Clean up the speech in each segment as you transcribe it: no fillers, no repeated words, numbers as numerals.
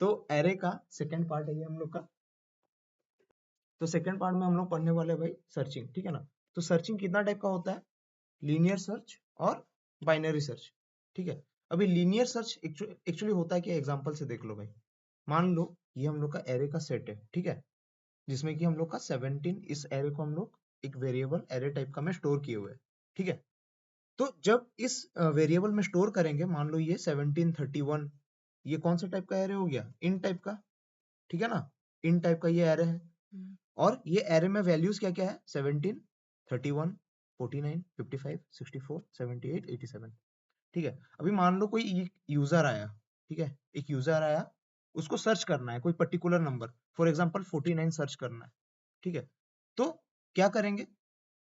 तो एरे का second part है ये हम लोग का। तो सेकंड पार्ट में हम लोग पढ़ने वाले हैं भाई सर्चिंग, ठीक है ना। तो सर्चिंग कितना टाइप का होता है, लीनियर सर्च और बाइनरी सर्च, ठीक है। अभी लीनियर सर्च एक्चुअली होता है क्या, एग्जांपल से देख लो भाई। मान लो ये हम लोग का एरे का सेट है, ठीक है, जिसमें कि हम लोग का 17, इस एरे को हम लोग एक वेरिएबल एरे टाइप का में स्टोर किए हुए हैं, ठीक है। तो जब इस वेरिएबल में स्टोर करेंगे, मान लो ये 17, 31, ये कौन सा टाइप का एरे हो गया, इन टाइप का, ठीक है ना। इन टाइप का ये एरे है, और ये एरे में वैल्यूज क्या क्या है, 17, 31, 49, 55, 64, 78, 87, ठीक है। अभी मान लो कोई यूजर आया, ठीक है, एक यूजर आया, उसको सर्च करना है कोई particular number, for example 49 search करना है, ठीक है। तो क्या करेंगे,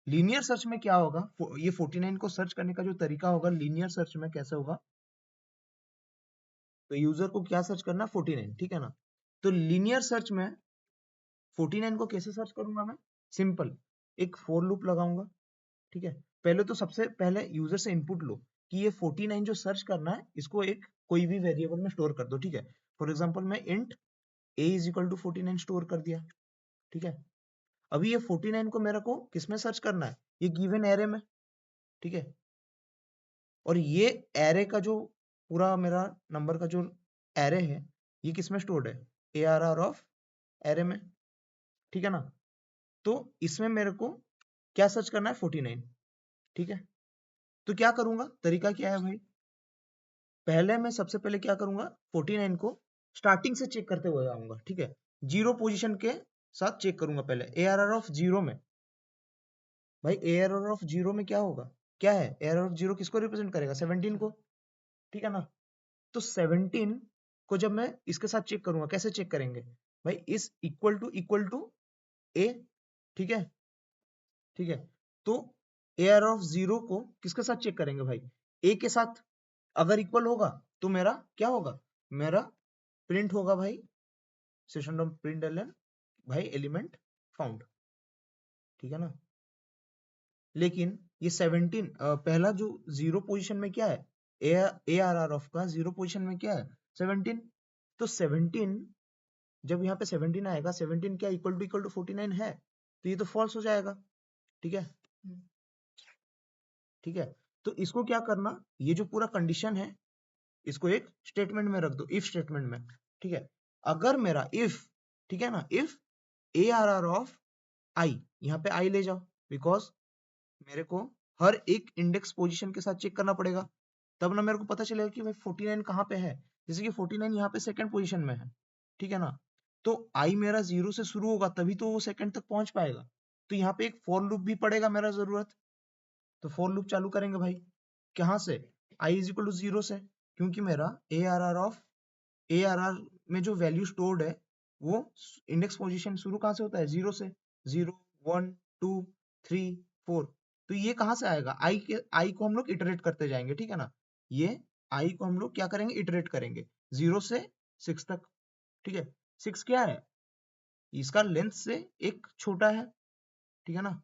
लीनियर सर्च में क्या होगा, ये 49 को सर्च करने का जो तरीका होगा लीनियर सर्च में कैसे होगा, तो यूजर को क्या सर्च करना है, 49, ठीक है ना। तो लीनियर सर्च में 49 को कैसे सर्च करूंगा मैं, सिंपल, एक फॉर लूप लगाऊंगा, ठीक है। पहले तो सबसे पहले यूजर से इनपुट लो कि ये 49 जो सर्च करना है इसको एक कोई भी वेरिएबल में स्टोर कर दो, ठीक है। फॉर एग्जांपल मैं int a is equal to 49 store कर दिया, ठीक है। अभी ये 49 को मेरे को किसमें सर्च करना है, ये गिवन एरे में, ठीक है। और ये एरे का जो पूरा मेरा नंबर का जो एरे है, ये किसमें स्टोर्ड है, ARR ऑफ एरे में, ठीक है ना। तो इसमें मेरे को क्या सर्च करना है, 49, ठीक है। तो क्या करूंगा, तरीका क्या है भाई, पहले मैं सबसे पहले क्या करूंगा, 49 को स्टार्टिंग से चेक करते हुए आऊंगा, ठीक है। जीरो पोजीशन के साथ चेक करूंगा पहले, ARR ऑफ जीरो में, भाई ARR ऑफ जीरो में क्या होगा, क्या है, ARR ऑफ जीरो किसको रिप्रेजेंट करेगा, 17 को, ठीक है ना। तो 17 को जब मैं इसके साथ चेक करूंगा, कैसे चेक करेंगे भाई, इस इक्वल टू ए, ठीक है, ठीक है। तो ARR ऑफ जीरो को किसके साथ चेक करेंगे भाई, ए के साथ, अगर इक्वल होगा तो मेरा क्या होगा, मेरा प्रिंट होगा भाई, सेशन डॉट प्रिंट एल भाई एलिमेंट फाउंड, ठीक है ना। लेकिन ये 17 पहला जो जीरो पोजीशन में क्या है, ARR ऑफ का जीरो पोजीशन में क्या है, 17। तो 17 जब यहाँ पे 17 आएगा, 17 क्या इक्वल टू 49 है, तो ये तो फॉल्स हो जाएगा, ठीक है, ठीक है। तो इसको क्या करना, ये जो पूरा कंडीशन है इसको एक स्टेटमेंट में रख दो, इफ स्टेटमेंट में, ठीक है। अगर मेरा इफ, ठीक है ना, इफ ARR ऑफ आई, यहाँ पे आई ले जाओ, बिकॉज मेरे को हर एक इंडेक्स पोजीशन के साथ चेक करना पड़ेगा, तब ना मेरे को पता चलेगा कि भाई 49 कहाँ पे है। जैसे कि 49 यहाँ पे सेकंड पोजीशन में है, ठीक है ना। तो आई मेरा जीरो से शुरू होगा तभी तो वो सेकंड तक पहुंच पाएगा। तो यहाँ पे एक फॉर लूप भी पड़ेगा मेरा जरूरत, तो फॉर लूप चालू करेंगे भाई, कहाँ से, I is equal to zero से, क्योंकि मेरा ARR में जो वैल्यू स्टोर्ड है वो इंडेक्स पोजीशन शुरू कहाँ से होता है, जीरो से, 0, 1, 2, 3, 4। तो ये कहाँ से आएगा, आई को हम लोग इटरेट करते जाएंगे, ठीक है ना। ये आई को हम लोग क्या करेंगे, इटरेट करेंगे 0 से 6 तक, ठीक है। 6 क्या है, इसका लेंथ से एक छोटा है, ठीक है ना,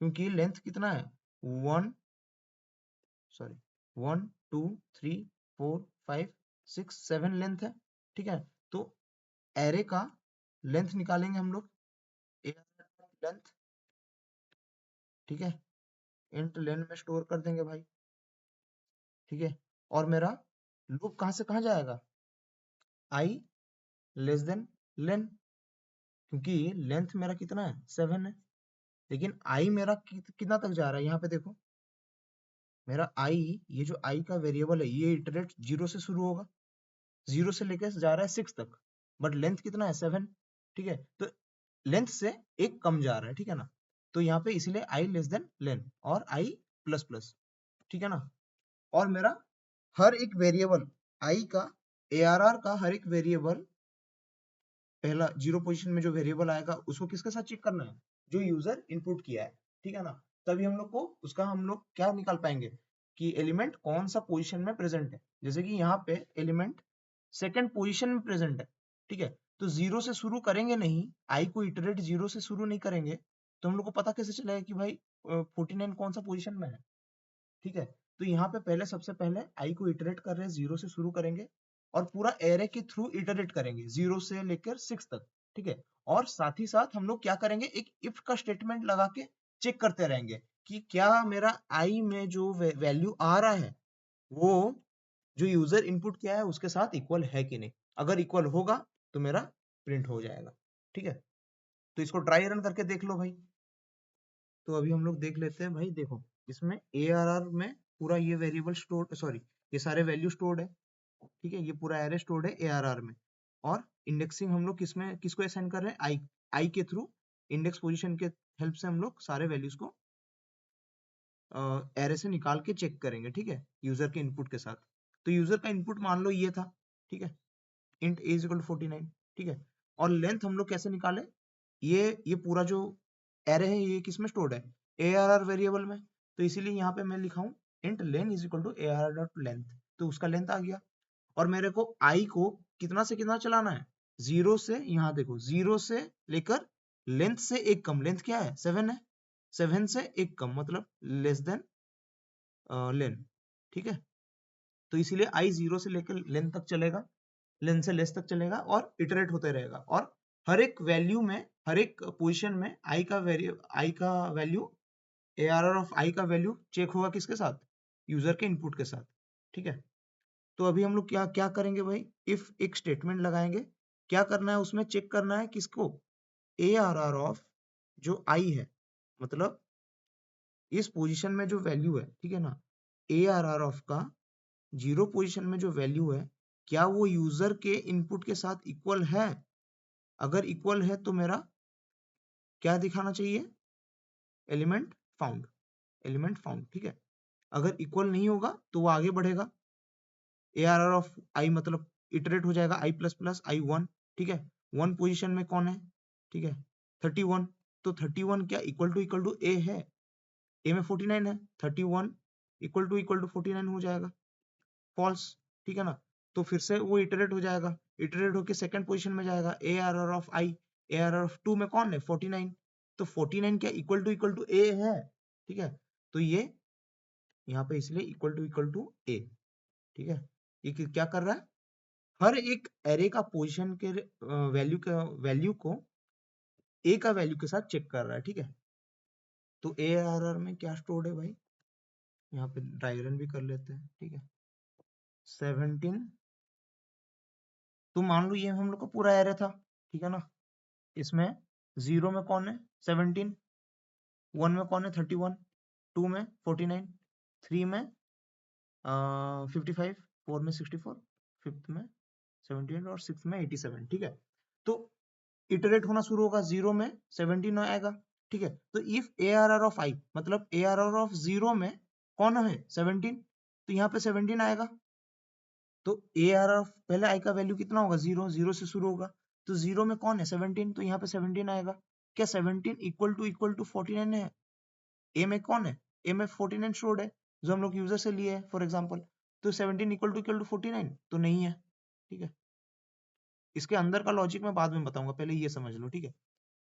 क्योंकि लेंथ कितना है, 1, 2, 3, 4, 5, 6, 7 लेंथ है, ठीक है। तो एरे का लेंथ निकालेंगे हम लोग, लेंथ, ठीक है, इंट लेन में स्टोर कर देंगे भाई, ठीक है। और मेरा लूप कहाँ से कहाँ जाएगा, आई लेस देन लेन, क्योंकि लेंथ मेरा कितना है, 7 है, लेकिन आई मेरा कितना तक जा रहा है, यहाँ पे देखो मेरा आई, ये जो आई का वेरिएबल है ये इटरेट जीरो से शुरू होगा, जीरो से लेकर जा रहा है 6 तक, बट लेंथ कितना है, 7, ठीक है। तो लेंथ से एक कम जा रहा है, ठीक है ना। तो यहाँ पे इसलिए आई लेस देन लेन और आई प्लस प्लस, ठीक है ना। और मेरा हर एक वेरिएबल आई का, ARR का हर एक वेरिएबल, पहला जीरो पोजीशन में जो वेरिएबल आएगा उसको किसके साथ चेक करना है, जो यूजर इनपुट किया है, ठीक है ना। तभी हम लोग को उसका हम लोग क्या निकाल पाएंगे कि एलिमेंट कौन सा पोजीशन में प्रेजेंट है। जैसे कि यहाँ पे एलिमेंट सेकंड पोजीशन में प्रेजेंट है, ठीक है। तो जीरो से शुरू करेंगे नहीं, आई को इटरेट जीरो से शुरू नहीं करेंगे, तो हम लोग को पता कैसे चलेगा कि भाई 49 कौन सा पोजीशन में है, ठीक है। तो यहाँ पे पहले सबसे पहले आई को इटरेट कर रहे हैं, जीरो से शुरू करेंगे, और पूरा एरे के थ्रू इटरेट करेंगे 0 से लेकर 6 तक, ठीक है। और साथ ही साथ हम लोग क्या करेंगे, एक इफ का स्टेटमेंट लगा के चेक करते रहेंगे कि क्या मेरा आई में जो वैल्यू आ रहा है वो जो यूजर इनपुट किया है उसके साथ इक्वल है कि नहीं। अगर इक्वल होगा तो मेरा प्रिंट हो जाएगा, ठीक है। तो इसको ट्राई रन करके देख लो भाई। तो अभी हम लोग देख लेते हैं भाई, देखो इसमें ARR में पूरा ये वेरिएबल स्टोर, सॉरी ये सारे वैल्यू स्टोर्ड है, ठीक है। ये पूरा एरे स्टोर्ड है ARR में। और इंडेक्सिंग हम लोग किसमें किसको असाइन कर रहे हैं, आई के थ्रू इंडेक्स पोजीशन के हेल्प से हम लोग सारे वैल्यूज को एरे से निकाल के चेक करेंगे, ठीक है, यूजर के इनपुट के साथ। तो यूजर का इनपुट मान लो ये था, ठीक है, इंट a इक्वल टू 49, ठीक है। और लेंथ हम लोग कैसे निकाले, ये पूरा जो एरे है ये किसमें स्टोर्ड है, ARR वेरिएबल में। तो इसीलिए यहाँ पे मैं लिखा हूँ int len is equal to ARR dot length, तो उसका लेंथ आ गया। और मेरे को आई को कितना से कितना चलाना है, 0 से, यहाँ देखो 0 से लेकर लेंथ से एक कम, लेंथ क्या है 7 है, 7 से एक कम मतलब लेस देन लेन, ठीक है। तो इसीलिए आई 0 से लेकर लेंथ तक चलेगा, लेंथ से लेस तक चलेगा और इटरेट होते रहेगा। और हर एक वैल्यू में, हर एक पोजीशन में आई का वैल्यू ARR ऑफ आई का वैल्यू चेक होगा किसके साथ, यूजर के इनपुट के साथ, ठीक है। तो अभी हम लोग क्या क्या करेंगे भाई, इफ एक स्टेटमेंट लगाएंगे। क्या करना है उसमें, चेक करना है किसको, ARR ऑफ जो आई है, मतलब इस पोजीशन में जो वैल्यू है, ठीक है ना, ARR ऑफ का 0 पोजीशन में जो वैल्यू है, क्या वो यूजर के इनपुट के साथ इक्वल है। अगर इक्वल है तो मेरा क्या दिखाना चाहिए, एलिमेंट फाउंड, एलिमेंट फाउंड, ठीक है। अगर इक्वल नहीं होगा तो वो आगे बढ़ेगा, ARR ऑफ आई मतलब इटरेट हो जाएगा आई प्लस प्लस आई 1, ठीक है। 1 पोजीशन में कौन है, ठीक है 31, तो 31 क्या इक्वल टू ए है, ए में 49 है, 31 इक्वल टू 49 हो जाएगा, फॉल्स, ठीक है ना। तो फिर से वो इटरेट हो जाएगा, इटरेट होके सेकंड पोजीशन में जाएगा, ARR of I, ARR of 2 में कौन है 49, तो 49 क्या इक्वल टू ए है, ठीक है। तो ये यहाँ पे इसलिए इक्वल टू ए, ठीक है। ये क्या कर रहा है, हर एक एरे का पोजीशन के वैल्यू को ए का वैल्यू के साथ चेक कर रहा है, ठीक है। तो ARR में क्या स्टोर्ड है भाई, यहाँ पे डायग्राम भी कर लेते हैं, ठीक है। 17, तो मान लो ये हम लोग का पूरा एरे था, ठीक है ना। इसमें 0 में कौन है 17, 1 में कौन है 31, 2 में 49, 3 में 55, 4 में 64, 5th में 78 और 6th में 87, ठीक है। तो इटरेट होना शुरू होगा, 0 में 17 आएगा, ठीक है। तो इफ ARR ऑफ आई मतलब ARR ऑफ 0 में कौन है 17, तो यहाँ पे 17 आएगा। तो ARR ऑफ पहले आई का वैल्यू कितना होगा 0, 0 से शुरू होगा, तो 0 में कौन है 17, तो यहाँ पे 17 आएगा। क्या 17 इक्वल टू 49 है, ए में कौन है, ए में 49 शोर्ड है जो हम लोग यूजर से लिए फॉर एग्जाम्पल। तो 17 इक्वल टू 49 तो नहीं है, ठीक है। इसके अंदर का लॉजिक मैं बाद में बताऊंगा, पहले ये समझ लो, ठीक है।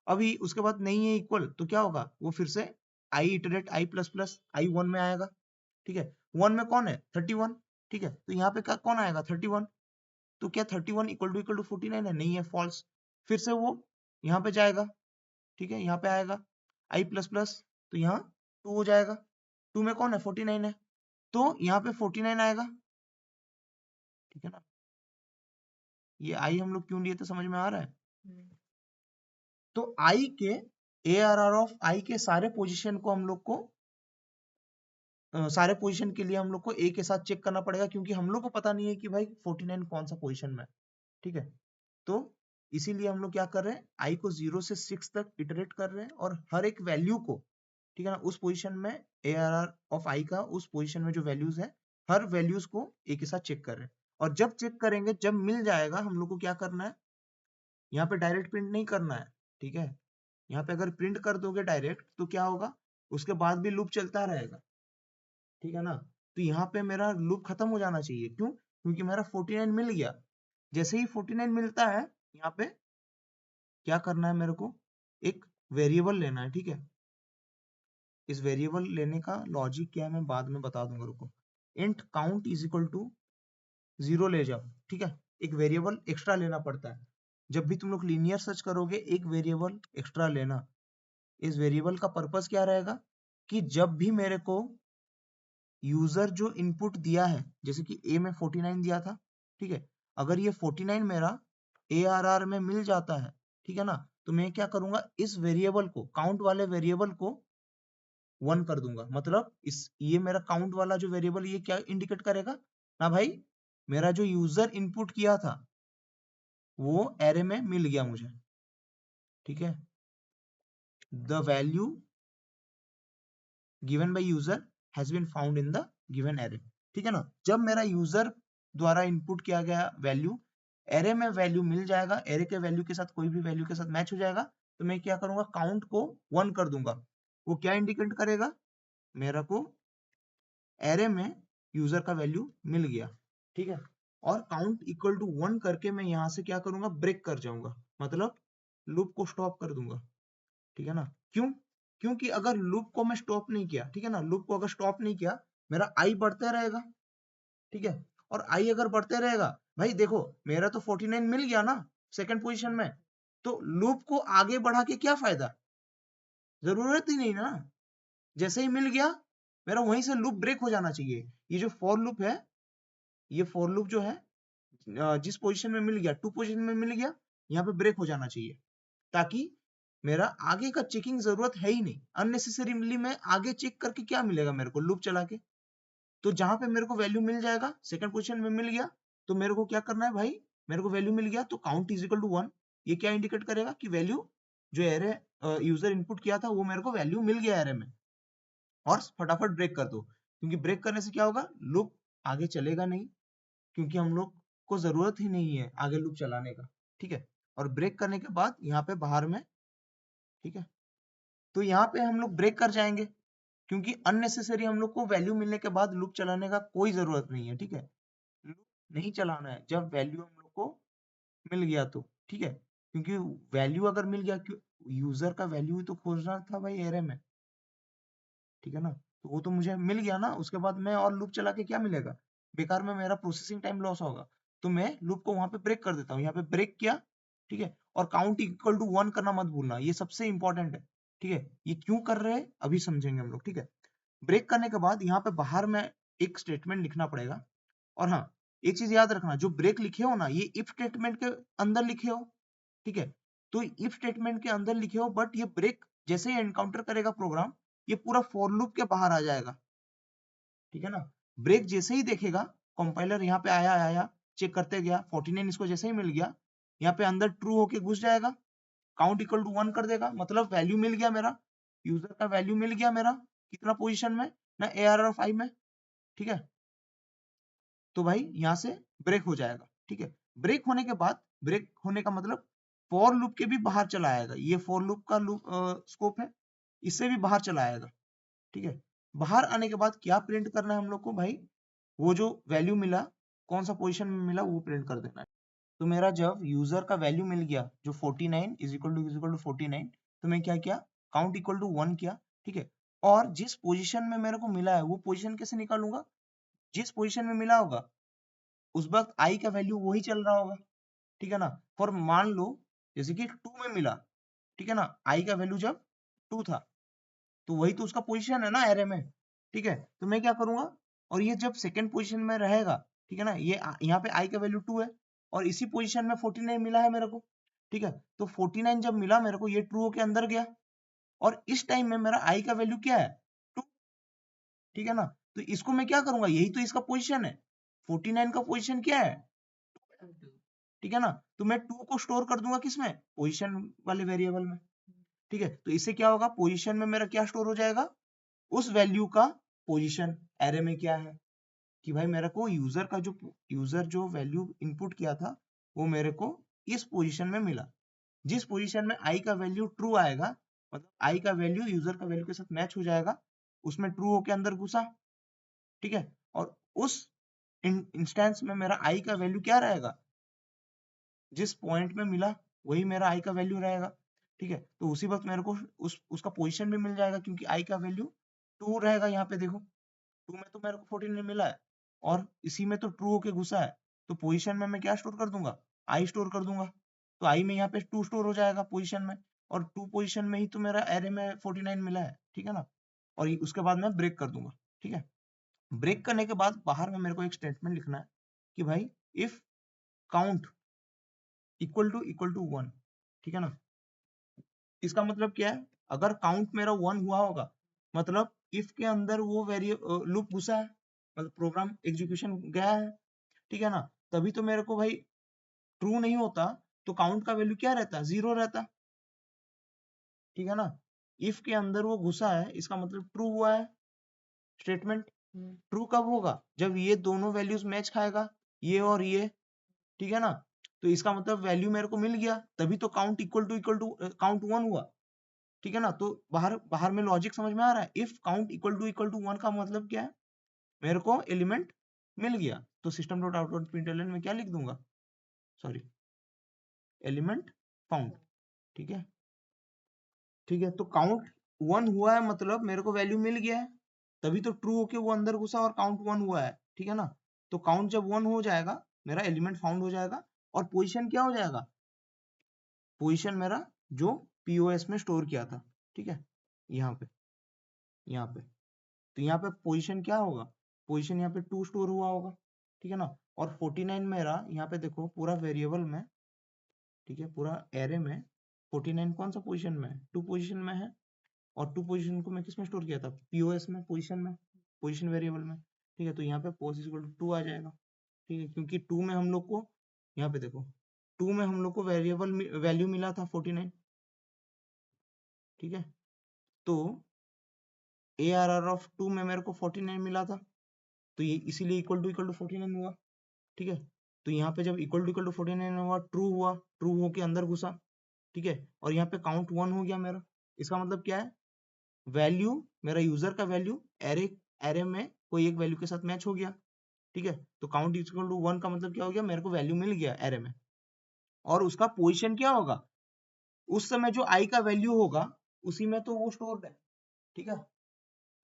अभी उसके बाद नहीं है इक्वल तो क्या होगा, वो फिर से आई इटरेट आई प्लस प्लस आई 1 में आएगा, ठीक है। 1 में कौन है 31, ठीक है। तो यहाँ पे क्या कौन आएगा 31, तो क्या 31 इक्वल टू 49 है, नहीं है, फॉल्स। फिर से वो यहाँ पे जाएगा, ठीक है, यहाँ पे आएगा आई प्लस प्लस, तो यहाँ 2 हो जाएगा, 2 में कौन है 49 है, तो यहाँ पे 49 आएगा, ठीक है ना। ये आई हम लोग क्यों लिए थे समझ में आ रहा है। तो आई के ARR ऑफ आई के सारे पोजीशन को हम लोग को सारे पोजीशन के लिए हम लोग को ए के साथ चेक करना पड़ेगा, क्योंकि हम लोग को पता नहीं है कि भाई 49 कौन सा पोजीशन में है, ठीक है। तो इसीलिए हम लोग क्या कर रहे हैं, आई को 0 से 6 तक इटरेट कर रहे हैं और हर एक वैल्यू को, ठीक है ना, उस पोजीशन में ARR ऑफ आई का उस पोजीशन में जो वैल्यूज है हर वैल्यूज को एक ही साथ चेक कर रहे हैं। और जब चेक करेंगे, जब मिल जाएगा, हम लोग को क्या करना है, यहाँ पे डायरेक्ट प्रिंट नहीं करना है, ठीक है। यहाँ पे अगर प्रिंट कर दोगे डायरेक्ट तो क्या होगा, उसके बाद भी लूप चलता रहेगा, ठीक है ना। तो यहाँ पे मेरा लूप खत्म हो जाना चाहिए, क्यों, क्योंकि मेरा 49 मिल गया। जैसे ही 49 मिलता है, यहाँ पे क्या करना है, मेरे को एक वेरिएबल लेना है, ठीक है। इस वेरिएबल लेने का लॉजिक क्या है मैं बाद में बता दूंगा, रुको। Int count is equal to 0 ले जाओ, ठीक है। एक वेरिएबल एक्स्ट्रा लेना पड़ता है। जब भी तुम लोग लीनियर सर्च करोगे, एक वेरिएबल एक्स्ट्रा लेना। इस वेरिएबल का पर्पस क्या रहेगा कि जब भी मेरे को यूजर जो इनपुट दिया है, जैसे कि ए में 49 दिया था, ठीक है, अगर ये 49 मेरा ARR में मिल जाता है, ठीक है ना, तो मैं क्या करूंगा, इस वेरिएबल को, काउंट वाले वेरिएबल को 1 कर दूंगा। मतलब इस ये मेरा काउंट वाला जो वेरिएबल, ये क्या इंडिकेट करेगा ना भाई, मेरा जो यूजर इनपुट किया था वो एरे में मिल गया मुझे, ठीक है। The value given by user has been found in the given array, ठीक है ना। जब मेरा यूजर द्वारा इनपुट किया गया वैल्यू एरे में वैल्यू मिल जाएगा, एरे के वैल्यू के साथ कोई भी वैल्यू के साथ मैच हो जाएगा, तो मैं क्या करूंगा, काउंट को 1 कर दूंगा। वो क्या इंडिकेट करेगा, मेरा को एरे में यूजर का वैल्यू मिल गया, ठीक है। और काउंट इक्वल टू 1 करके मैं यहां से क्या करूंगा, ब्रेक कर जाऊंगा, मतलब लूप को स्टॉप कर दूंगा, ठीक है ना। क्यों? क्योंकि अगर लूप को मैं स्टॉप नहीं किया, ठीक है ना, लूप को अगर स्टॉप नहीं किया, मेरा आई बढ़ते रहेगा, ठीक है। और आई अगर बढ़ते रहेगा, भाई देखो मेरा तो 49 मिल गया ना सेकंड पोजीशन में, तो लूप को आगे बढ़ा के क्या फायदा, जरूरत ही नहीं ना। जैसे ही मिल गया, मेरा वहीं से लूप ब्रेक हो जाना चाहिए। ये जो फॉर लूप है, ये फॉर लूप जो है, जिस पोजीशन में मिल गया, 2 पोजीशन में मिल गया, यहाँ पे ब्रेक हो जाना चाहिए, ताकि मेरा आगे का चेकिंग जरूरत है ही नहीं। अननेसेसरीली मैं आगे चेक करके क्या मिलेगा मेरे को लूप चला के। तो जहां पे मेरे को वैल्यू मिल जाएगा, सेकंड पोजीशन में मिल गया, तो मेरे को क्या करना है भाई, मेरे को वैल्यू मिल गया तो काउंट इज इक्वल टू 1। ये क्या इंडिकेट करेगा कि वैल्यू जो एरे यूजर इनपुट किया था वो मेरे को वैल्यू मिल गया एरे में। और फटाफट ब्रेक कर दो, क्योंकि ब्रेक करने से क्या होगा, लूप आगे चलेगा नहीं, क्योंकि हम लोग को जरूरत ही नहीं है आगे लूप चलाने का, ठीक है। और ब्रेक करने के बाद यहाँ पे बाहर में, ठीक है, तो यहाँ पे हम लोग ब्रेक कर जाएंगे, क्योंकि अननेसेसरी हम लोग को वैल्यू मिलने के बाद लूप चलाने का कोई जरूरत नहीं है, ठीक है। लूप नहीं चलाना है जब वैल्यू हम लोग को मिल गया तो, ठीक है। क्योंकि वैल्यू अगर मिल गया, यूजर का वैल्यू ही तो खोजना था भाई एरे में, ठीक है ना। तो वो तो मुझे मिल गया ना, उसके बाद मैं और लूप चला के क्या मिलेगा, बेकार में मेरा प्रोसेसिंग टाइम लॉस होगा। तो मैं लूप को वहां पे ब्रेक कर देता हूँ, यहाँ पे ब्रेक किया, ठीक है। और काउंट इक्वल टू 1 करना मत भूलना, ये सबसे इंपॉर्टेंट है, ठीक है। ये क्यों कर रहे हैं अभी समझेंगे हम लोग, ठीक है। ब्रेक करने के बाद यहाँ पे बाहर में एक स्टेटमेंट लिखना पड़ेगा। और हाँ, एक चीज याद रखना, जो ब्रेक लिखे हो ना, ये इफ स्टेटमेंट के अंदर लिखे हो, ठीक है। तो इफ स्टेटमेंट के अंदर लिखे हो, बट ये ब्रेक जैसे ही एनकाउंटर करेगा प्रोग्राम, ये पूरा फॉर लूप के बाहर आ जाएगा, ठीक है ना। ब्रेक जैसे ही देखेगा, कंपाइलर यहाँ पे आया आया चेक करते गया, 49 इसको जैसे ही मिल गया, यहाँ पे अंदर ट्रू होके घुस जाएगा, काउंट इक्वल टू 1 कर देगा, मतलब वैल्यू मिल गया मेरा, यूजर का वैल्यू मिल गया मेरा, कितना पोजीशन में ना, ARR 5 में, ठीक है। तो भाई यहाँ से ब्रेक हो जाएगा, ठीक है। ब्रेक होने के बाद, ब्रेक होने का मतलब फॉर लूप के भी बाहर चला आएगा, ये फॉर लूप का लूप स्कोप है, इससे भी बाहर चला आएगा, ठीक है। बाहर आने के बाद क्या प्रिंट करना है हम लोग को भाई, वो जो वैल्यू मिला, कौन सा पोजीशन में मिला वो प्रिंट कर देना है। तो मेरा जब यूजर का वैल्यू मिल गया जो 49 इज इक्वल टू 49, तो मैं क्या किया, काउंट इक्वल टू 1 किया, ठीक है। और जिस पोजीशन में मेरे को मिला है वो पोजीशन कैसे निकालूंगा, जिस पोजीशन में मिला होगा उस वक्त आई का वैल्यू वही चल रहा होगा, ठीक है ना। फॉर मान लो जैसे कि 2 में मिला, ठीक है ना, आई का वैल्यू जब 2 था, तो वही तो उसका पोजीशन है ना एरे में, ठीक है। तो मैं क्या करूंगा, और ये जब सेकंड पोजीशन में रहेगा, ठीक है ना, ये यहाँ पे आई का वैल्यू 2 है, और इसी पोजीशन में 49 मिला है मेरे को, ठीक है। तो 49 जब मिला मेरे को, ये ट्रू होके अंदर गया, और इस टाइम में मेरा आई का वैल्यू क्या है, 2, ठीक है ना। तो इसको मैं क्या करूंगा, यही तो इसका पोजीशन है, 49 का पोजीशन क्या है, ठीक है ना। तो मैं 2 को स्टोर कर दूंगा किसमें, पोजीशन वाले वेरिएबल में, ठीक है। तो इससे क्या होगा, पोजीशन में मेरा क्या स्टोर हो जाएगा, उस वैल्यू का पोजीशन एरे में क्या है, कि भाई मेरे को यूजर जो वैल्यू इनपुट किया था वो मेरे को इस पोजीशन में मिला, जिस पोजीशन में आई का वैल्यू ट्रू आएगा, मतलब आई का वैल्यू यूजर का वैल्यू के साथ मैच हो जाएगा, उसमें ट्रू होके अंदर घुसा, ठीक है। और उस इंस्टेंस में मेरा आई का वैल्यू क्या रहेगा, जिस पॉइंट में मिला वही मेरा आई का वैल्यू रहेगा, ठीक है। तो उसी वक्त मेरे को उसका पोजीशन भी मिल जाएगा, क्योंकि आई का वैल्यू 2 रहेगा, यहाँ पे देखो 2 में तो मेरे को 14 मिला है, और इसी में तो ट्रू होके घुसा है, तो पोजीशन में मैं क्या स्टोर कर दूंगा, आई स्टोर कर दूंगा। तो आई में यहाँ पे 2 स्टोर हो जाएगा पोजीशन में, और 2 पोजीशन में ही तो मेरा एरे में 49 मिला है, ठीक है ना। और उसके बाद मैं ब्रेक कर दूंगा, ठीक है। ब्रेक करने के बाद बाहर में मेरे को एक स्टेटमेंट लिखना है कि भाई इफ काउंट इक्वल टू 1, ठीक है ना। इसका मतलब क्या है, अगर काउंट मेरा 1 हुआ होगा, मतलब इफ के अंदर वो लूप घुसा है, मतलब प्रोग्राम एग्जीक्यूशन गया है, ठीक है ना। तभी तो मेरे को भाई ट्रू नहीं होता तो काउंट का वैल्यू क्या रहता, 0 रहता, ठीक है ना। इफ के अंदर वो घुसा है, इसका मतलब ट्रू हुआ है स्टेटमेंट। ट्रू कब होगा, जब ये दोनों वैल्यूज मैच खाएगा, ये और ये, ठीक है ना। तो इसका मतलब वैल्यू मेरे को मिल गया, तभी तो काउंट इक्वल टू काउंट 1 हुआ, ठीक है ना। तो बाहर बाहर में लॉजिक समझ में आ रहा है। इफ काउंट इक्वल टू 1 का मतलब क्या है, मेरे को एलिमेंट मिल गया, तो system dot out dot println में क्या लिख दूंगा, सॉरी, एलिमेंट फाउंड, ठीक है। ठीक है, तो काउंट 1 हुआ है मतलब मेरे को वैल्यू मिल गया है, तभी तो ट्रू होके वो अंदर घुसा और काउंट 1 हुआ है, ठीक है ना। तो काउंट जब 1 हो जाएगा, मेरा एलिमेंट फाउंड हो जाएगा, और पोजीशन क्या हो जाएगा, पोजीशन मेरा जो पीओएस में स्टोर किया था, ठीक है, यहाँ पे, यहाँ पे। तो यहाँ पे पोजीशन क्या होगा, पोजीशन यहाँ पे 2 स्टोर हुआ होगा, ठीक है ना। और 49 मेरा यहाँ पे देखो पूरा वेरिएबल में, ठीक है, पूरा एरे में 49 कौन सा पोजीशन में है, 2 पोजीशन में है। और 2 पोजीशन को मैं किस में स्टोर किया था, पीओएस में, पोजीशन में, पोजीशन वेरिएबल में, ठीक है। तो यहाँ पे पोज इक्वल टू 2 आ जाएगा, ठीक है, क्योंकि 2 में हम लोग को, यहाँ पे देखो 2 में हम लोग को वेरिएबल वैल्यू मिला था 49, ठीक है। तो ARR ऑफ 2 में मेरे को 49 मिला था, तो ये इसीलिए इक्वल टू 49 हुआ, ठीक है। तो यहाँ पे जब इक्वल टू 49 हुआ, ट्रू होके अंदर घुसा, ठीक है। और यहाँ पे काउंट 1 हो गया मेरा, इसका मतलब क्या है, वैल्यू, मेरा यूजर का वैल्यू एरे एरे में कोई एक वैल्यू के साथ मैच हो गया, ठीक है। तो काउंट इक्वल टू 1 का मतलब क्या हो गया, मेरे को वैल्यू मिल गया एरे में, और उसका पोजीशन क्या होगा, उस समय जो आई का वैल्यू होगा उसी में तो वो स्टोर है, ठीक है।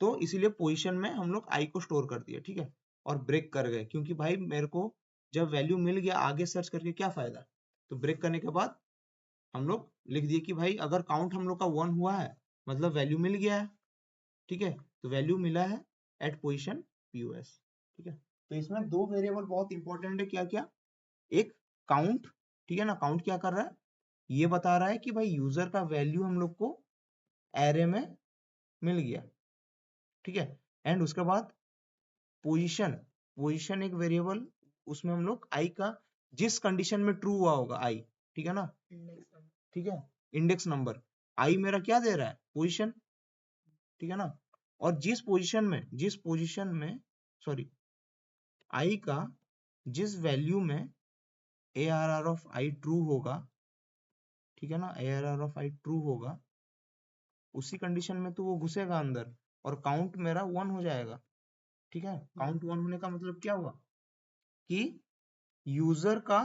तो इसीलिए पोजीशन में हम लोग आई को स्टोर कर दिया, ठीक है। और ब्रेक कर गए, क्योंकि भाई मेरे को जब वैल्यू मिल गया आगे सर्च करके क्या फायदा। तो ब्रेक करने के बाद हम लोग लिख दिए कि भाई अगर काउंट हम लोग का 1 हुआ है मतलब वैल्यू मिल गया है, ठीक है। तो वैल्यू मिला है एट पोजीशन पीओएस, ठीक है। तो इसमें 2 वेरिएबल बहुत इंपॉर्टेंट है, क्या क्या, एक काउंट, ठीक है ना। काउंट क्या कर रहा है, ये बता रहा है कि भाई यूजर का वैल्यू हम लोग को एरे में मिल गया, ठीक है। एंड उसके बाद पोजीशन, पोजीशन एक वेरिएबल, उसमें हम लोग आई का जिस कंडीशन में ट्रू हुआ होगा आई, ठीक है ना, ठीक है, इंडेक्स नंबर, आई मेरा क्या दे रहा है, पोजीशन, ठीक है ना। और जिस पोजीशन में सॉरी, आई का जिस वैल्यू में ARR ऑफ आई ट्रू होगा, ठीक है ना, ARR ऑफ आई ट्रू होगा, उसी कंडीशन में तो वो घुसेगा अंदर, और काउंट मेरा 1 हो जाएगा, ठीक है। काउंट 1 होने का मतलब क्या हुआ कि यूजर का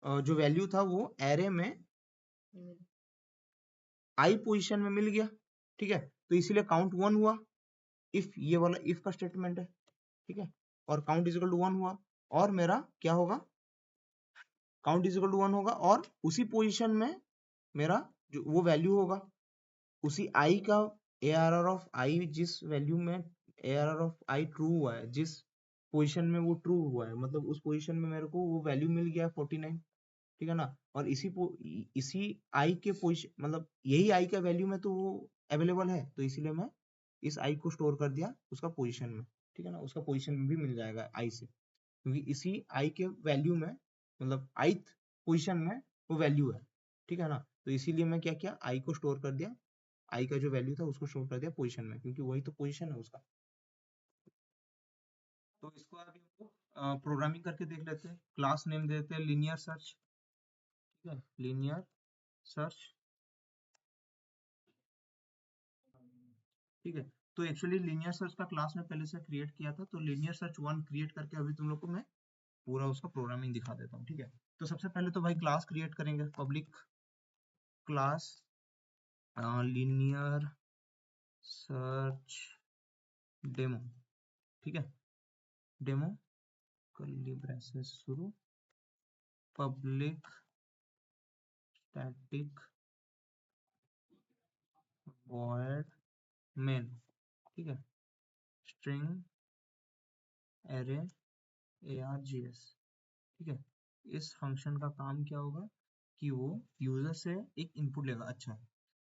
जो वैल्यू था वो एरे में आई पोजीशन में मिल गया, ठीक है। तो इसीलिए काउंट 1 हुआ, इफ ये वाला इफ का स्टेटमेंट है, ठीक है। और काउंट इज इक्वल टू 1 हुआ, और मेरा क्या होगा, काउंट इज इक्वल टू 1 होगा, और उसी पोजीशन में मेरा जो वो वैल्यू होगा, उसी आई का ARR ऑफ आई, जिस वैल्यू में ARR ऑफ आई ट्रू हुआ है, जिस पोजीशन में वो ट्रू हुआ है, मतलब उस पोजीशन में मेरे को वो वैल्यू मिल गया 49, ठीक है ना। और इसी आई के पोजीशन, मतलब यही आई का वैल्यू में तो वो अवेलेबल है, तो इसीलिए मैं इस आई को स्टोर कर दिया उसका पोजीशन में, ठीक है ना। उसका पोजीशन भी मिल जाएगा आई से, क्योंकि इसी आई के वैल्यू में, मतलब ith पोजीशन में वो वैल्यू है, ठीक है ना। तो इसीलिए मैं क्या किया, आई को स्टोर कर दिया, आई का जो वैल्यू था उसको स्टोर कर दिया पोजीशन में, क्योंकि वही तो पोजीशन है उसका। तो इसको अभी हम लोग प्रोग्रामिंग करके देख लेते हैं। क्लास नेम दे देते हैं लीनियर सर्च, ठीक है, लीनियर सर्च, ठीक है। तो एक्चुअली लीनियर सर्च का क्लास में पहले से क्रिएट किया था, तो लीनियर सर्च 1 क्रिएट करके अभी तुम लोग को मैं पूरा उसका प्रोग्रामिंग दिखा देता हूँ, ठीक है। तो सबसे पहले तो भाई क्लास क्रिएट करेंगे, public class linear search demo, ठीक है, डेमो कर्ली ब्रेसेस शुरू, पब्लिक स्टैटिक वॉइड मेन, ठीक है, स्ट्रिंग एरे args, ठीक है। इस फंक्शन का काम क्या होगा कि वो यूजर से एक इनपुट लेगा। अच्छा,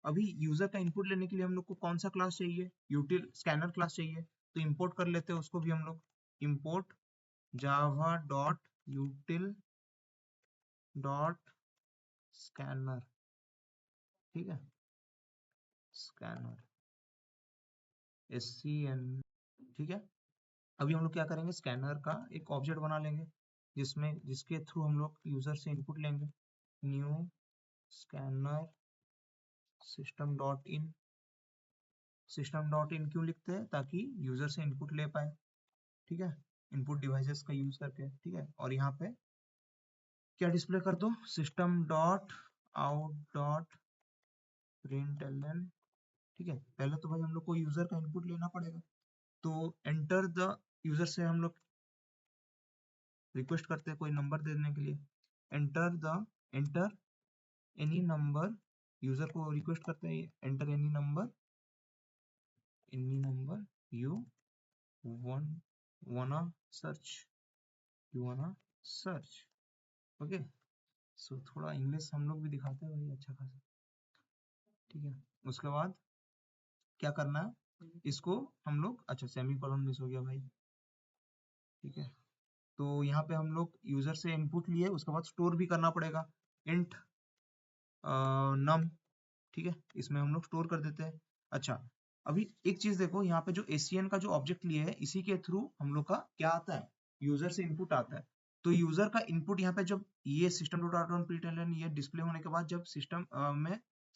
अभी यूजर का इनपुट लेने के लिए हम लोग को कौन सा क्लास चाहिए? यूटिल स्कैनर क्लास चाहिए, तो इंपोर्ट कर लेते हैं उसको भी हम लोग। Import Java dot यूटिल dot scanner, ठीक है, स्कैनर SCN, ठीक है। अभी हम लोग क्या करेंगे, स्कैनर का एक ऑब्जेक्ट बना लेंगे जिसके थ्रू हम लोग यूजर से इनपुट लेंगे। New scanner system dot in. System dot in क्यों लिखते हैं? ताकि यूजर से इनपुट ले पाए, ठीक है, इनपुट डिवाइसेस का यूज करके, ठीक है। और यहाँ पे क्या डिस्प्ले कर दो, system dot out dot println, ठीक है। पहले तो भाई हम लोग को यूजर का इनपुट लेना पड़ेगा, तो एंटर द यूजर से हम लोग रिक्वेस्ट करते हैं कोई नंबर देने के लिए। एंटर एनी नंबर, यूजर को रिक्वेस्ट करते हैं enter any number you wanna search, okay. So थोड़ा इंग्लिश हम लोग भी दिखाते हैं भाई अच्छा खासा, ठीक है। उसके बाद क्या करना है, इसको हम लोग, अच्छा सेमी कॉलन मिस हो गया भाई, ठीक है। तो यहाँ पे हम लोग यूजर से इनपुट लिए, उसके बाद स्टोर भी करना पड़ेगा, इंट नम, ठीक है, इसमें हम लोग स्टोर कर देते हैं। अच्छा, अभी एक चीज देखो, यहाँ पे जो ACN का जो ऑब्जेक्ट लिए है, इसी के थ्रू हम लोग का क्या आता है, यूजर से इनपुट आता है। तो यूजर का इनपुट यहाँ पे जब ये system dot out on println ये डिस्प्ले होने के बाद, जब सिस्टम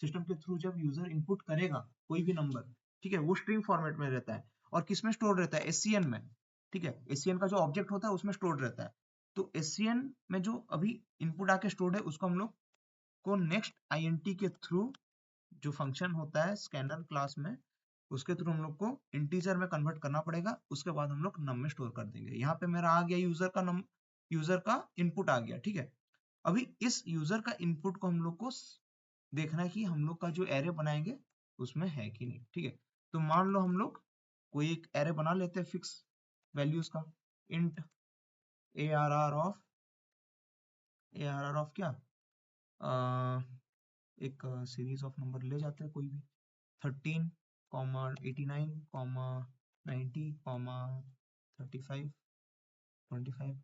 के थ्रू जब यूजर इनपुट करेगा कोई भी नंबर, ठीक है, वो स्ट्रिंग फॉर्मेट में रहता है। और किस में स्टोर रहता है? SCN में, ठीक है। SCN का जो ऑब्जेक्ट होता है उसमें स्टोर रहता है। तो SCN में जो अभी इनपुट आके स्टोर्ड है, उसको हम लोग को नेक्स्ट INT के थ्रू, जो फंक्शन होता है स्कैनर क्लास में, उसके थ्रू हम लोग को इंटीजर में कन्वर्ट करना पड़ेगा। उसके बाद हम लोग नम में स्टोर कर देंगे। यहाँ पे मेरा आ गया यूजर का इनपुट आ गया, ठीक है। अभी इस यूजर का इनपुट को हम लोग को देखना है कि हम लोग का जो एरे बनाएंगे उसमें है कि नहीं, ठीक है। तो मान लो हम लोग कोई एक एरे बना लेते हैं फिक्स वैल्यूज का, इंट ARR ऑफ क्या, एक सीरीज ऑफ नंबर ले जाते हैं कोई भी, 13, 89, 90, 35, 25,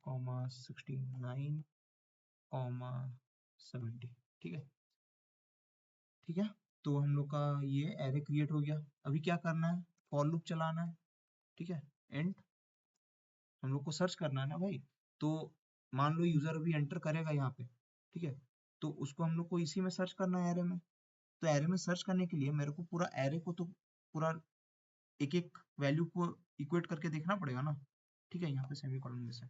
69, 70, ठीक है, ठीक है। तो हम लोग का ये एरे क्रिएट हो गया। अभी क्या करना है, फॉर लूप चलाना है, ठीक है। एंड हम लोग को सर्च करना है ना भाई, तो मान लो यूजर अभी एंटर करेगा यहाँ पे, ठीक है, तो उसको हम लोग को इसी में सर्च करना है, एरे में। तो एरे में सर्च करने के लिए मेरे को पूरा एरे को तो पूरा एक एक वैल्यू को इक्वेट करके देखना पड़ेगा ना, ठीक है। यहाँ पे सेमीकोलन में से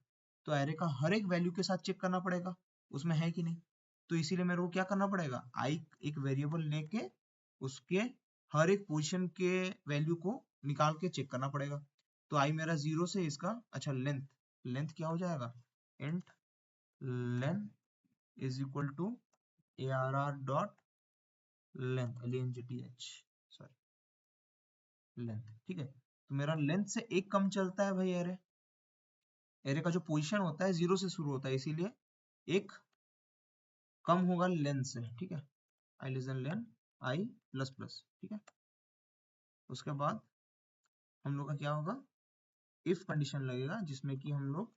तो एरे का हर एक वैल्यू के साथ चेक करना पड़ेगा उसमें है कि नहीं। तो इसीलिए मेरे को क्या करना पड़ेगा, आई एक वेरिएबल लेके उसके हर एक पोजीशन के वैल्यू को निकाल के चेक करना पड़ेगा। तो आई मेरा 0 से इसका, अच्छा लेंथ क्या हो जाएगा, int length is equal to ARR dot length, sorry length, ठीक है। तो मेरा लेंथ से एक कम चलता है भाई एरे का जो पोजीशन होता है 0 से शुरू होता है, इसीलिए एक कम होगा लेंथ से, ठीक है। आई लेस देन लेन आई प्लस प्लस, ठीक है। उसके बाद हम लोग का क्या होगा, इफ कंडीशन लगेगा जिसमें कि हम लोग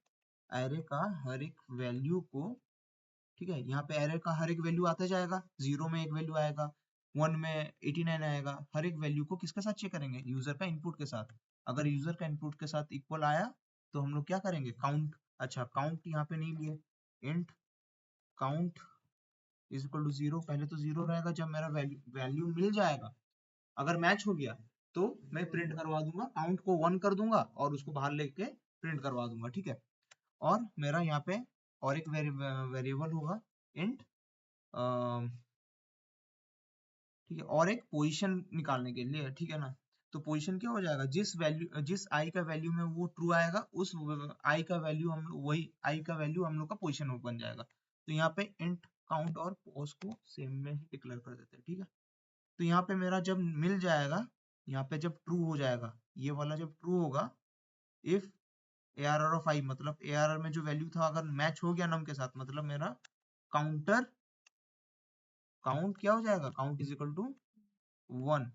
एरे का हर एक वैल्यू को, ठीक है, यहाँ पे एरे का हर एक वैल्यू आता जाएगा, 0 में एक वैल्यू आएगा, 1 में 89 आएगा, हर एक वैल्यू को किसके साथ चेक करेंगे, यूजर का इनपुट के साथ। अगर यूजर का इनपुट के साथ इक्वल आया तो हम लोग क्या करेंगे, काउंट। अच्छा, काउंट यहाँ पे नहीं लिए, int count is equal to 0, पहले तो 0 रहेगा, जब मेरा वैल्यू मिल जाएगा, अगर मैच हो गया तो मैं प्रिंट करवा दूंगा, काउंट को 1 कर दूंगा और उसको बाहर लेके प्रिंट करवा दूंगा, ठीक है। और मेरा यहाँ पे और एक वेरिएबल होगा इंट, ठीक है, और एक पोजीशन निकालने के लिए, ठीक है ना। तो पोजीशन क्या हो जाएगा, जिस आई का वैल्यू में वो ट्रू आएगा उस आई का वैल्यू हम लोग का पोजीशन बन जाएगा। तो यहाँ पे इंट काउंट और पोस्ट को सेम में ही डिक्लेयर कर देते हैं, ठीक है। तो यहाँ पे मेरा जब मिल जाएगा, यहाँ पे जब ट्रू हो जाएगा, ये वाला जब ट्रू होगा, इफ ARR ऑफ आई, मतलब ARR में जो वैल्यू था अगर मैच हो गया नम के साथ, मतलब मेरा काउंट क्या हो जाएगा, काउंट इज इक्वल टू 1,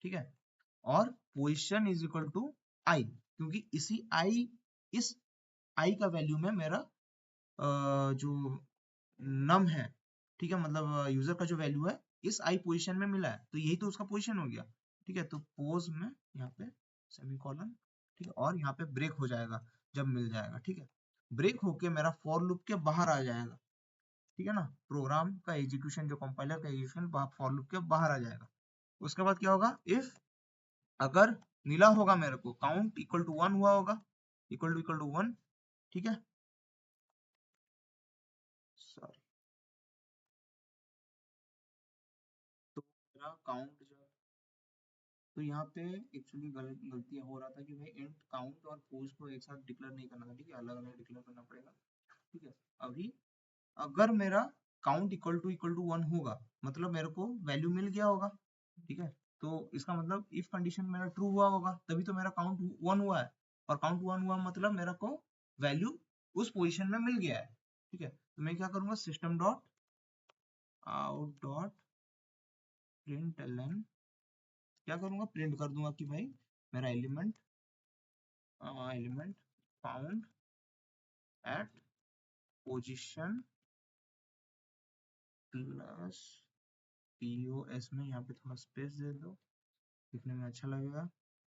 ठीक है। और पोजीशन इज इक्वल टू आई, क्योंकि इस आई का वैल्यू में मेरा जो नम है, ठीक है, मतलब यूजर का जो वैल्यू है इस आई पोजीशन में मिला है, तो यही तो उसका पोजीशन हो गया, ठीक है। तो पोज में यहाँ पे सेमीकोलन, ठीक है, और यहाँ पे ब्रेक हो जाएगा जब मिल जाएगा, ठीक है। ब्रेक होके मेरा फॉर लूप के बाहर आ जाएगा, ठीक है ना, प्रोग्राम का एग्जीक्यूशन, जो कंपाइलर का एग्जीक्यूशन फॉर लूप के बाहर आ जाएगा। उसके बाद क्या होगा, इफ अगर मिला होगा मेरे को, काउंट इक्वल टू 1 हुआ होगा, इक्वल टू 1, ठीक है। सॉरी, तो मेरा काउंट जब, तो यहाँ पे एक्चुअली गलती हो रहा था कि भाई इंट काउंट और पोस्ट को एक साथ डिक्लेयर नहीं करना था, ठीक है, अलग अलग डिक्लेयर करना पड़ेगा, ठीक है। अभी अगर मेरा काउंट इक्वल टू 1 होगा, मतलब मेरे को वैल्यू मिल गया होगा, ठीक है। तो इसका मतलब इफ कंडीशन मेरा ट्रू हुआ होगा तभी तो मेरा काउंट 1 हुआ है, और काउंट 1 हुआ मतलब मेरे को वैल्यू उस पोजीशन में मिल गया है, ठीक है। तो मैं क्या करूंगा, system dot out dot println, क्या करूंगा, प्रिंट कर दूंगा कि भाई मेरा element found at position plus POS में, यहाँ पे थोड़ा स्पेस दे दो, दिखने में अच्छा लगेगा।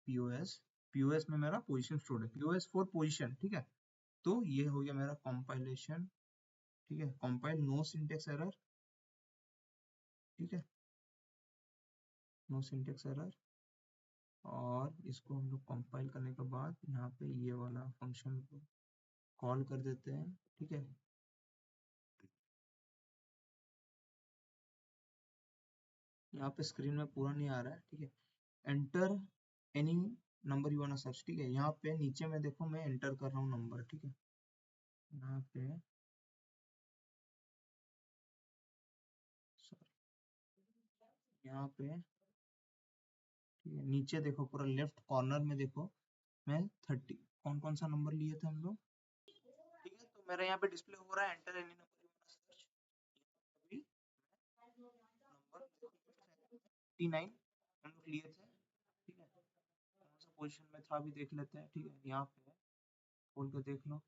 पीओएस में मेरा पोजीशन स्टोर्ड है, पीओएस फॉर पोजीशन, ठीक है। तो ये हो गया मेरा कंपाइलेशन, ठीक है, कंपाइल नो सिंटेक्स एरर, ठीक है, नो सिंटेक्स एरर। और इसको हम लोग कंपाइल करने के बाद यहाँ पे ये वाला फंक्शन को कॉल कर देते हैं, ठीक है। यहाँ पे स्क्रीन में पूरा नहीं आ रहा है, ठीक है। Enter any number you want search, ठीक है। यहाँ पे नीचे में देखो मैं एंटर कर रहा हूँ नंबर, ठीक है। यहाँ पे sorry, यहाँ पे ठीक है, नीचे देखो पूरा लेफ्ट कॉर्नर में देखो, मैं 30 कौन कौन सा नंबर लिए थे हम लोग, ठीक है। तो मेरा यहाँ पे डिस्प्ले हो रहा है enter any number you want search, अभी नंबर 59 हम लोग लिए थे, ठीक है। कौन सा पोजीशन में था अभी देख लेते हैं, ठीक है। यहाँ पे खोल के देख लो,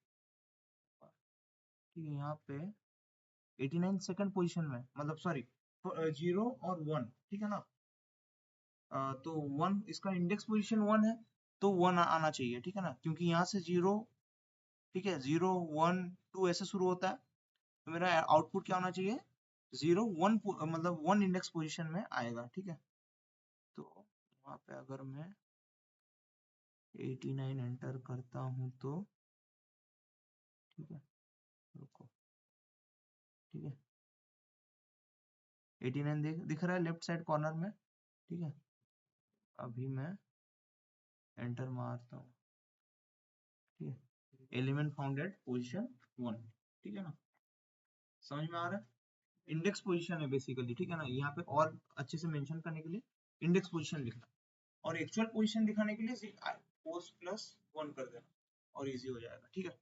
ठीक है। यहाँ पे 89 सेकंड पोजीशन में, मतलब सॉरी 0 और 1, ठीक है ना। तो 1 इसका इंडेक्स पोजीशन 1 है, तो 1 आना चाहिए, ठीक है ना, क्योंकि यहाँ से 0, ठीक है, 0 1 2 ऐसे शुरू होता है, तो मेरा आउटपुट क्या होना चाहिए, 0 1, मतलब 1 इंडेक्स पोजीशन में आएगा, ठीक है। तो वहाँ पे अगर मैं 89 एंटर करता हूँ तो, ठीक है, रुको, ठीक है, 89 दिख रहा है लेफ्ट साइड कॉर्नर में, ठीक है। अभी मैं एंटर मारता हूँ, ठीक है, एलिमेंट फाउंड एट पोजीशन 1, ठीक है ना, समझ में आ रहा है। इंडेक्स पोजीशन है बेसिकली, ठीक है ना। यहाँ पे और अच्छे से मेंशन करने के लिए इंडेक्स पोजीशन लिखना, और एक्चुअल पोजीशन दिखाने के लिए पोस्ट प्लस 1 कर देना, और इजी हो जाएगा, ठीक है।